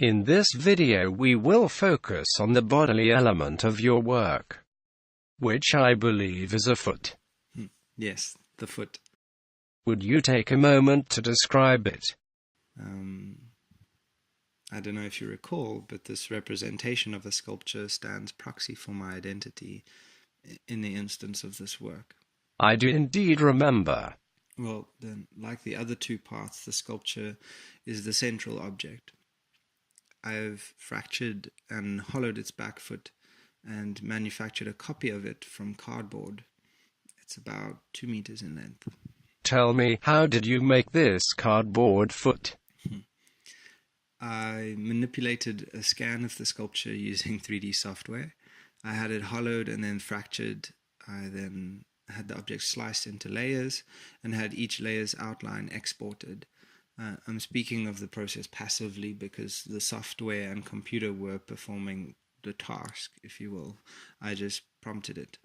In this video we will focus on the bodily element of your work, which I believe is a foot. Yes, the foot. Would you take a moment to describe it? I don't know if you recall, but this representation of a sculpture stands proxy for my identity in the instance of this work. I do indeed remember. Well, then, like the other two parts, the sculpture is the central object. I have fractured and hollowed its back foot and manufactured a copy of it from cardboard. It's about 2 meters in length. Tell me, how did you make this cardboard foot? I manipulated a scan of the sculpture using 3D software. I had it hollowed and then fractured. I then had the object sliced into layers and had each layer's outline exported. I'm speaking of the process passively because the software and computer were performing the task, if you will. I just prompted it.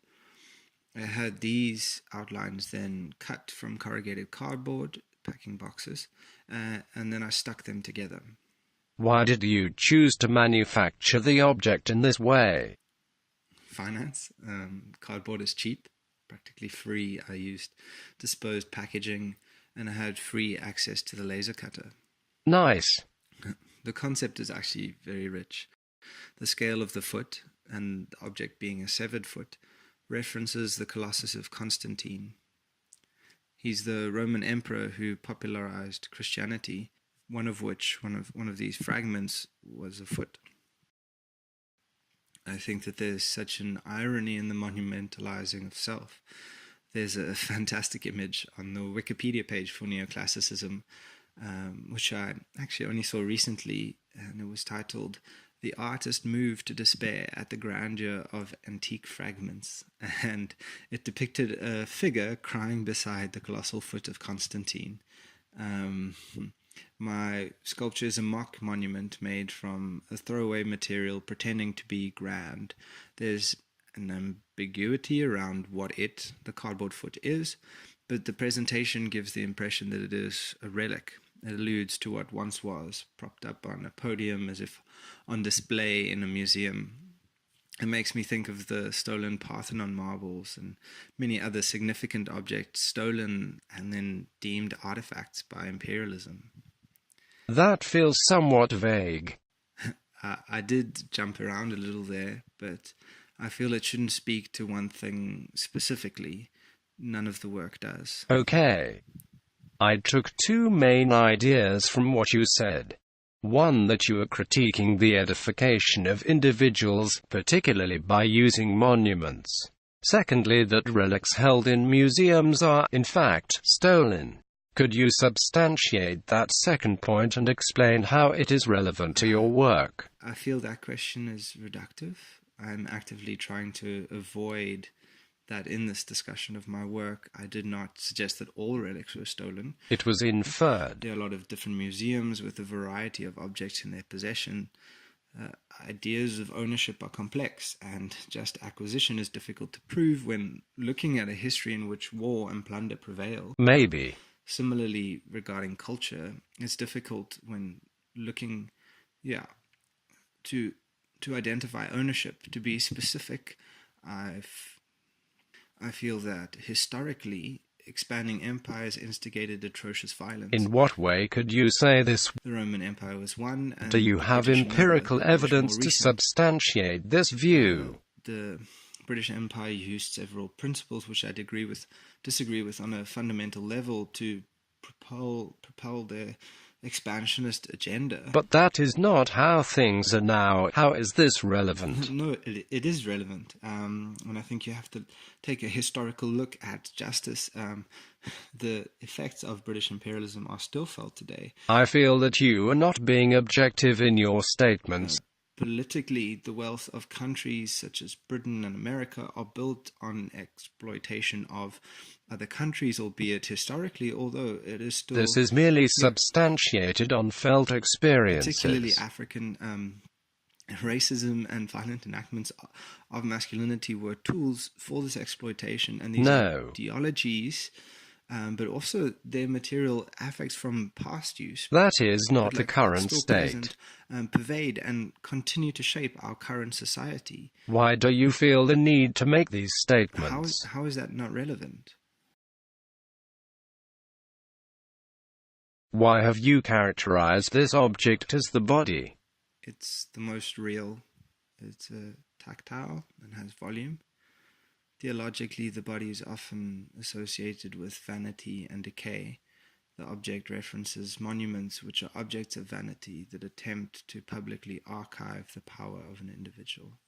I had these outlines then cut from corrugated cardboard, packing boxes, and then I stuck them together. Why did you choose to manufacture the object in this way? Finance. Cardboard is cheap, practically free. I used disposed packaging and I had free access to the laser cutter. Nice. The concept is actually very rich. The scale of the foot, and the object being a severed foot, references the Colossus of Constantine. He's the Roman emperor who popularized Christianity, one of these fragments was a foot. I think that there's such an irony in the monumentalizing of self. There's a fantastic image on the Wikipedia page for neoclassicism, which I actually only saw recently, and it was titled, "The Artist Moved to Despair at the Grandeur of Antique Fragments," and it depicted a figure crying beside the colossal foot of Constantine. My sculpture is a mock monument made from a throwaway material pretending to be grand. There's an ambiguity around what the cardboard foot is, but the presentation gives the impression that it is a relic. It alludes to what once was, propped up on a podium as if on display in a museum. It makes me think of the stolen Parthenon marbles and many other significant objects stolen and then deemed artifacts by imperialism. That feels somewhat vague. I did jump around a little there, but I feel it shouldn't speak to one thing specifically. None of the work does. Okay. I took two main ideas from what you said. One, that you are critiquing the edification of individuals, particularly by using monuments. Secondly, that relics held in museums are, in fact, stolen. Could you substantiate that second point and explain how it is relevant to your work? I feel that question is reductive. I'm actively trying to avoid that in this discussion of my work. I did not suggest that all relics were stolen. It was inferred. There are a lot of different museums with a variety of objects in their possession. Ideas of ownership are complex, and just acquisition is difficult to prove when looking at a history in which war and plunder prevail. Maybe. Similarly, regarding culture, it's difficult when looking, to identify ownership, to be specific. I feel that historically, expanding empires instigated atrocious violence. In what way could you say this? The Roman Empire was one. And do you have empirical evidence to substantiate this view? The British Empire used several principles which I disagree with on a fundamental level to propel their expansionist agenda. But that is not how things are now. How is this relevant? No, it is relevant. And I think you have to take a historical look at justice. The effects of British imperialism are still felt today. I feel that you are not being objective in your statements. Politically, the wealth of countries such as Britain and America are built on exploitation of other countries, albeit historically, although it is still... This is merely substantiated on felt experiences. Particularly African racism and violent enactments of masculinity were tools for this exploitation, and these ideologies but also their material affects from past use, That is not but the like current still state. present, pervade and continue to shape our current society. Why do you feel the need to make these How statements? how is that not relevant? Why have you characterized this object as the body? It's the most real. It's tactile and has volume. Theologically, the body is often associated with vanity and decay. The object references monuments, which are objects of vanity that attempt to publicly archive the power of an individual.